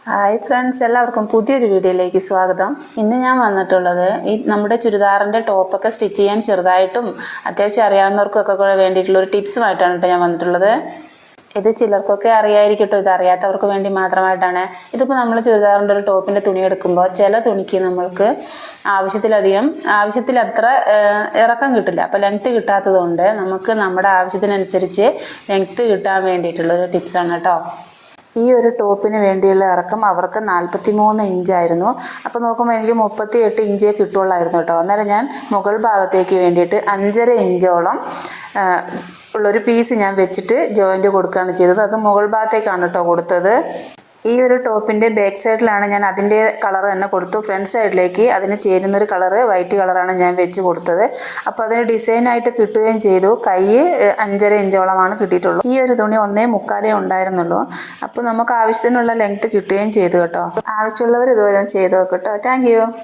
Hi friends, എല്ലാവർക്കും പുതിയൊരു വീഡിയോയിലേക്ക് സ്വാഗതം. ഇന്ന് ഞാൻ വന്നിട്ടുള്ളത് നമ്മുടെ ചുരിദാറിൻ്റെ ടോപ്പൊക്കെ സ്റ്റിച്ച് ചെയ്യാൻ ചെറുതായിട്ടും അത്യാവശ്യം അറിയാവുന്നവർക്കൊക്കെ കൂടെ വേണ്ടിയിട്ടുള്ള ഒരു ടിപ്സുമായിട്ടാണ് കേട്ടോ ഞാൻ വന്നിട്ടുള്ളത്. ഇത് ചിലർക്കൊക്കെ അറിയായിരിക്കട്ടോ, ഇത് അറിയാത്തവർക്ക് വേണ്ടി മാത്രമായിട്ടാണ്. ഇതിപ്പോൾ നമ്മൾ ചുരിദാറിൻ്റെ ഒരു ടോപ്പിൻ്റെ തുണി എടുക്കുമ്പോൾ ചില തുണിക്ക് നമ്മൾക്ക് ആവശ്യത്തിലത്ര ഇറക്കം കിട്ടില്ല. അപ്പോൾ ലെങ്ത്ത് കിട്ടാത്തത് കൊണ്ട് നമുക്ക് നമ്മുടെ ആവശ്യത്തിനനുസരിച്ച് ലെങ്ത്ത് കിട്ടാൻ വേണ്ടിയിട്ടുള്ളൊരു ടിപ്സാണ് കേട്ടോ. ഈ ഒരു ടോപ്പിന് വേണ്ടിയുള്ള ഇറക്കം അവർക്ക് 43 ഇഞ്ചായിരുന്നു. അപ്പോൾ നോക്കുമ്പോൾ എനിക്ക് 38 ഇഞ്ചേ കിട്ടുള്ളായിരുന്നു കേട്ടോ. അന്നേരം ഞാൻ മുകൾ ഭാഗത്തേക്ക് വേണ്ടിയിട്ട് 5.5 ഇഞ്ചോളം ഉള്ളൊരു പീസ് ഞാൻ വെച്ചിട്ട് ജോയിൻറ്റ് കൊടുക്കുകയാണ് ചെയ്തത്. അത് മുകൾ ഭാഗത്തേക്കാണ് കേട്ടോ കൊടുത്തത്. ഈ ഒരു ടോപ്പിൻ്റെ ബാക്ക് സൈഡിലാണ് ഞാൻ അതിൻ്റെ കളർ തന്നെ കൊടുത്തു. ഫ്രണ്ട് സൈഡിലേക്ക് അതിന് ചേരുന്നൊരു കളറ് വൈറ്റ് കളറാണ് ഞാൻ വെച്ച് കൊടുത്തത്. അപ്പോൾ അതിന് ഡിസൈനായിട്ട് കിട്ടുകയും ചെയ്തു. കൈ 5.5 ഇഞ്ചോളമാണ് കിട്ടിയിട്ടുള്ളൂ. ഈ ഒരു തുണി 1.25 ഉണ്ടായിരുന്നുള്ളൂ. അപ്പോൾ നമുക്ക് ആവശ്യത്തിനുള്ള ലെങ്ത്ത് കിട്ടുകയും ചെയ്തു കേട്ടോ. ആവശ്യമുള്ളവർ ഇതുപോലെ ചെയ്ത് നോക്കട്ടോ. Thank U.